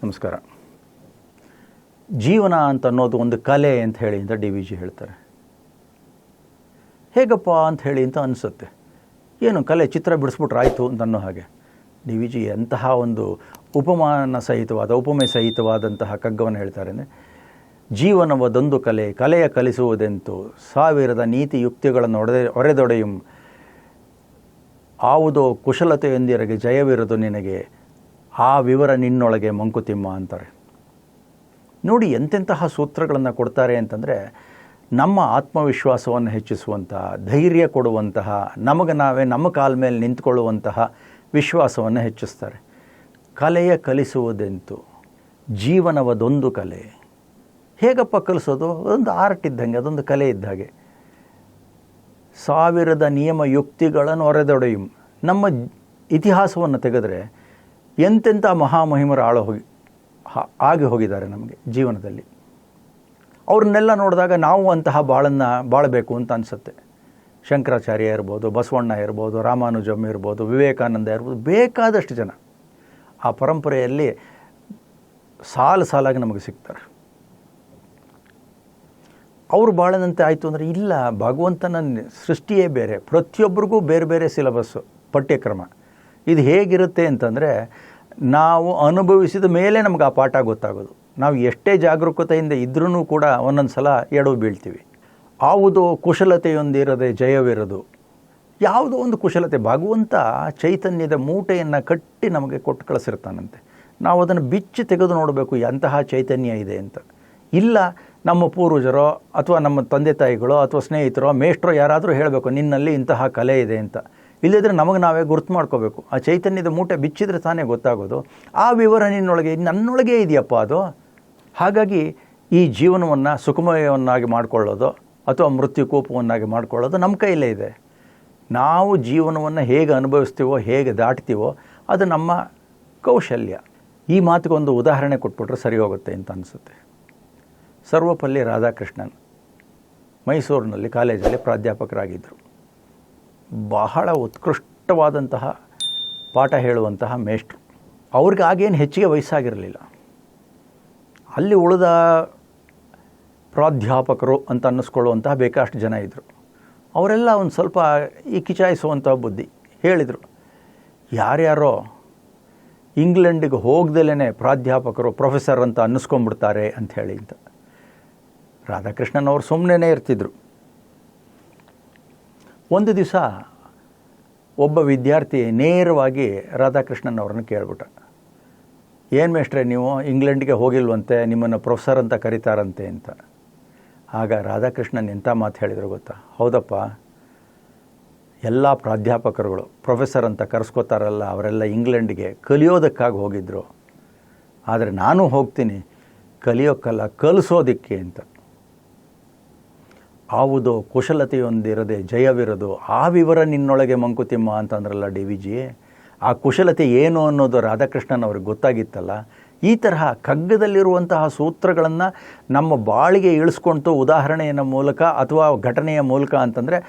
ನಮಸ್ಕಾರ. ಜೀವನ ಅಂತ ಅನ್ನೋದು ಒಂದು ಕಲೆ ಅಂತ ಹೇಳಿ ಅಂತ ಡಿ ವಿ ಜಿ ಹೇಳ್ತಾರೆ. ಹೇಗಪ್ಪ ಅಂತ ಹೇಳಿ ಅಂತ ಅನಿಸುತ್ತೆ. ಏನು ಕಲೆ, ಚಿತ್ರ ಬಿಡಿಸ್ಬಿಟ್ರೆ ಆಯಿತು ಅಂತ ಅನ್ನೋ ಹಾಗೆ. ಡಿ ವಿ ಜಿ ಎಂತಹ ಒಂದು ಉಪಮೆ ಸಹಿತವಾದಂತಹ ಕಗ್ಗವನ್ನು ಹೇಳ್ತಾರೆ ಅಂದರೆ, ಜೀವನವದೊಂದು ಕಲೆ, ಕಲೆಯ ಕಲಿಸುವುದೆಂತು, ಸಾವಿರದ ನೀತಿ ಯುಕ್ತಿಗಳನ್ನು ಒರೆದೊಡೆಯುಂ, ಆವುದೋ ಕುಶಲತೆಯೊಂದಿರಗೆ ಜಯವಿರದು ನಿನಗೆ, ಆ ವಿವರ ನಿನ್ನೊಳಗೆ ಮಂಕುತಿಮ್ಮ ಅಂತಾರೆ. ನೋಡಿ ಎಂತೆಂತಹ ಸೂತ್ರಗಳನ್ನು ಕೊಡ್ತಾರೆ ಅಂತಂದರೆ, ನಮ್ಮ ಆತ್ಮವಿಶ್ವಾಸವನ್ನು ಹೆಚ್ಚಿಸುವಂತಹ, ಧೈರ್ಯ ಕೊಡುವಂತಹ, ನಮಗೆ ನಾವೇ ನಮ್ಮ ಕಾಲ ಮೇಲೆ ನಿಂತ್ಕೊಳ್ಳುವಂತಹ ವಿಶ್ವಾಸವನ್ನು ಹೆಚ್ಚಿಸ್ತಾರೆ. ಕಲೆಯ ಕಲಿಸುವುದೆಂತು, ಜೀವನವದೊಂದು ಕಲೆ. ಹೇಗಪ್ಪ ಕಲಿಸೋದು? ಅದೊಂದು ಆರ್ಟ್ ಇದ್ದಂಗೆ, ಅದೊಂದು ಕಲೆ ಇದ್ದ ಹಾಗೆ. ಸಾವಿರದ ನಿಯಮ ಯುಕ್ತಿಗಳನ್ನು ಒರೆದೊಡೆಯುಂ. ನಮ್ಮ ಇತಿಹಾಸವನ್ನು ತೆಗೆದರೆ ಎಂತೆಂಥ ಮಹಾಮಹಿಮರು ಆಗಿ ಹೋಗಿದ್ದಾರೆ ನಮಗೆ ಜೀವನದಲ್ಲಿ. ಅವ್ರನ್ನೆಲ್ಲ ನೋಡಿದಾಗ ನಾವು ಅಂತಹ ಬಾಳಬೇಕು ಅಂತ ಅನಿಸುತ್ತೆ. ಶಂಕರಾಚಾರ್ಯ ಇರ್ಬೋದು, ಬಸವಣ್ಣ ಇರ್ಬೋದು, ರಾಮಾನುಜಮ್ ಇರ್ಬೋದು, ವಿವೇಕಾನಂದ ಇರ್ಬೋದು, ಬೇಕಾದಷ್ಟು ಜನ ಆ ಪರಂಪರೆಯಲ್ಲಿ ಸಾಲಾಗಿ ನಮಗೆ ಸಿಗ್ತಾರೆ. ಅವರು ಬಾಳದಂತೆ ಆಯಿತು ಅಂದರೆ ಇಲ್ಲ, ಭಗವಂತನ ಸೃಷ್ಟಿಯೇ ಬೇರೆ, ಪ್ರತಿಯೊಬ್ಬರಿಗೂ ಬೇರೆ ಬೇರೆ ಸಿಲೆಬಸ್ಸು, ಪಠ್ಯಕ್ರಮ. ಇದು ಹೇಗಿರುತ್ತೆ ಅಂತಂದರೆ, ನಾವು ಅನುಭವಿಸಿದ ಮೇಲೆ ನಮ್ಗೆ ಆ ಪಾಠ ಗೊತ್ತಾಗೋದು. ನಾವು ಎಷ್ಟೇ ಜಾಗರೂಕತೆಯಿಂದ ಇದ್ರೂ ಕೂಡ ಒಂದೊಂದು ಸಲ ಎಡವು ಬೀಳ್ತೀವಿ. ಯಾವುದೋ ಕುಶಲತೆಯೊಂದಿರದೆ ಜಯವಿರದು. ಯಾವುದೋ ಒಂದು ಕುಶಲತೆ, ಭಗವಂತ ಚೈತನ್ಯದ ಮೂಟೆಯನ್ನು ಕಟ್ಟಿ ನಮಗೆ ಕೊಟ್ಟು ಕಳಿಸಿರ್ತಾನಂತೆ. ನಾವು ಅದನ್ನು ಬಿಚ್ಚಿ ತೆಗೆದು ನೋಡಬೇಕು ಎಂತಹ ಚೈತನ್ಯ ಇದೆ ಅಂತ. ಇಲ್ಲ, ನಮ್ಮ ಪೂರ್ವಜರೋ ಅಥವಾ ನಮ್ಮ ತಂದೆ ತಾಯಿಗಳೋ ಅಥವಾ ಸ್ನೇಹಿತರೋ ಮೇಷ್ಟ್ರೋ ಯಾರಾದರೂ ಹೇಳಬೇಕು ನಿನ್ನಲ್ಲಿ ಇಂತಹ ಕಲೆ ಇದೆ ಅಂತ. ಇಲ್ಲದಿದ್ದರೆ ನಮಗೆ ನಾವೇ ಗುರ್ತು ಮಾಡ್ಕೋಬೇಕು. ಆ ಚೈತನ್ಯದ ಮೂಟೆ ಬಿಚ್ಚಿದ್ರೆ ತಾನೇ ಗೊತ್ತಾಗೋದು. ಆ ವಿವರ ನನ್ನೊಳಗೆ ಇದೆಯಪ್ಪ ಅದು. ಹಾಗಾಗಿ ಈ ಜೀವನವನ್ನು ಸುಖಮಯವನ್ನಾಗಿ ಮಾಡಿಕೊಳ್ಳೋದು ಅಥವಾ ಮೃತ್ಯುಕೂಪವನ್ನಾಗಿ ಮಾಡಿಕೊಳ್ಳೋದು ನಮ್ಮ ಕೈಯಲ್ಲೇ ಇದೆ. ನಾವು ಜೀವನವನ್ನು ಹೇಗೆ ಅನುಭವಿಸ್ತೀವೋ, ಹೇಗೆ ದಾಟ್ತೀವೋ ಅದು ನಮ್ಮ ಕೌಶಲ್ಯ. ಈ ಮಾತಿಗೊಂದು ಉದಾಹರಣೆ ಕೊಟ್ಬಿಟ್ರೆ ಸರಿ ಹೋಗುತ್ತೆ ಅಂತ ಅನಿಸುತ್ತೆ. ಸರ್ವಪಲ್ಲಿ ರಾಧಾಕೃಷ್ಣನ್ ಮೈಸೂರಿನಲ್ಲಿ ಕಾಲೇಜಲ್ಲಿ ಪ್ರಾಧ್ಯಾಪಕರಾಗಿದ್ದರು. ಬಹಳ ಉತ್ಕೃಷ್ಟವಾದಂತಹ ಪಾಠ ಹೇಳುವಂತಹ ಮೇಷ್ಟ್ರು. ಅವ್ರಿಗೆ ಆಗೇನು ಹೆಚ್ಚಿಗೆ ವಯಸ್ಸಾಗಿರಲಿಲ್ಲ. ಅಲ್ಲಿ ಉಳಿದ ಪ್ರಾಧ್ಯಾಪಕರು ಅಂತ ಅನ್ನಿಸ್ಕೊಳ್ಳುವಂತಹ ಬೇಕಷ್ಟು ಜನ ಇದ್ದರು. ಅವರೆಲ್ಲ ಒಂದು ಸ್ವಲ್ಪ ಈ ಕಿಚಾಯಿಸುವಂಥ ಬುದ್ಧಿ ಹೇಳಿದರು. ಯಾರ್ಯಾರೋ ಇಂಗ್ಲೆಂಡಿಗೆ ಹೋಗ್ದಲೇ ಪ್ರಾಧ್ಯಾಪಕರು ಪ್ರೊಫೆಸರ್ ಅಂತ ಅನ್ನಿಸ್ಕೊಂಡ್ಬಿಡ್ತಾರೆ ಅಂಥೇಳಿ ಅಂತ. ರಾಧಾಕೃಷ್ಣನ್ ಅವರು ಸುಮ್ಮನೆ ಇರ್ತಿದ್ರು. ಒಂದು ದಿವಸ ಒಬ್ಬ ವಿದ್ಯಾರ್ಥಿ ನೇರವಾಗಿ ರಾಧಾಕೃಷ್ಣನ್ ಅವ್ರನ್ನ ಕೇಳ್ಬಿಟ್ಟ, ಏನು ಮೇಷ್ಟ್ರೆ ನೀವು ಇಂಗ್ಲೆಂಡ್ಗೆ ಹೋಗಿಲ್ವಂತೆ, ನಿಮ್ಮನ್ನು ಪ್ರೊಫೆಸರ್ ಅಂತ ಕರೀತಾರಂತೆ ಅಂತ. ಆಗ ರಾಧಾಕೃಷ್ಣನ್ ಎಂಥ ಮಾತು ಹೇಳಿದ್ರು ಗೊತ್ತಾ? ಹೌದಪ್ಪ, ಎಲ್ಲ ಪ್ರಾಧ್ಯಾಪಕರುಗಳು ಪ್ರೊಫೆಸರ್ ಅಂತ ಕರೆಸ್ಕೋತಾರಲ್ಲ, ಅವರೆಲ್ಲ ಇಂಗ್ಲೆಂಡ್ಗೆ ಕಲಿಯೋದಕ್ಕಾಗಿ ಹೋಗಿದ್ದರು. ಆದರೆ ನಾನು ಹೋಗ್ತೀನಿ ಕಲಿಯೋಕ್ಕಲ್ಲ, ಕಲಿಸೋದಕ್ಕೆ ಅಂತ. ಯಾವುದೋ ಕುಶಲತೆಯೊಂದಿರದೆ ಜಯವಿರದು, ಆ ವಿವರ ನಿನ್ನೊಳಗೆ ಮಂಕುತಿಮ್ಮ ಅಂತಂದ್ರಲ್ಲ ಡಿ ವಿ ಜಿ. ಆ ಕುಶಲತೆ ಏನು ಅನ್ನೋದು ರಾಧಾಕೃಷ್ಣನ್ ಅವ್ರಿಗೆ ಗೊತ್ತಾಗಿತ್ತಲ್ಲ. ಈ ತರಹ ಕಗ್ಗದಲ್ಲಿರುವಂತಹ ಸೂತ್ರಗಳನ್ನು ನಮ್ಮ ಬಾಳಿಗೆ ಇಳಿಸ್ಕೊಂಡು ಉದಾಹರಣೆಯ ಮೂಲಕ ಅಥವಾ ಘಟನೆಯ ಮೂಲಕ ಅಂತಂದರೆ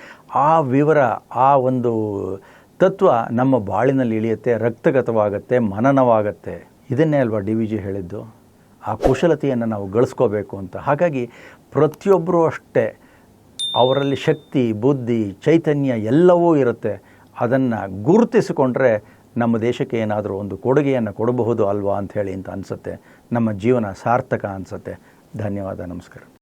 ಆ ವಿವರ, ಆ ಒಂದು ತತ್ವ ನಮ್ಮ ಬಾಳಿನಲ್ಲಿ ಇಳಿಯುತ್ತೆ, ರಕ್ತಗತವಾಗುತ್ತೆ, ಮನನವಾಗುತ್ತೆ. ಇದನ್ನೇ ಅಲ್ವಾ ಡಿ ವಿ ಜಿ ಹೇಳಿದ್ದು, ಆ ಕುಶಲತೆಯನ್ನು ನಾವು ಗಳಿಸ್ಕೋಬೇಕು ಅಂತ. ಹಾಗಾಗಿ ಪ್ರತಿಯೊಬ್ಬರೂ ಅಷ್ಟೇ, ಅವರಲ್ಲಿ ಶಕ್ತಿ, ಬುದ್ಧಿ, ಚೈತನ್ಯ ಎಲ್ಲವೂ ಇರುತ್ತೆ. ಅದನ್ನು ಗುರುತಿಸಿಕೊಂಡ್ರೆ ನಮ್ಮ ದೇಶಕ್ಕೆ ಏನಾದರೂ ಒಂದು ಕೊಡುಗೆಯನ್ನು ಕೊಡಬಹುದು ಅಲ್ವಾ ಅಂಥೇಳಿ ಅಂತ ಅನಿಸುತ್ತೆ. ನಮ್ಮ ಜೀವನ ಸಾರ್ಥಕ ಅನಿಸುತ್ತೆ. ಧನ್ಯವಾದ, ನಮಸ್ಕಾರ.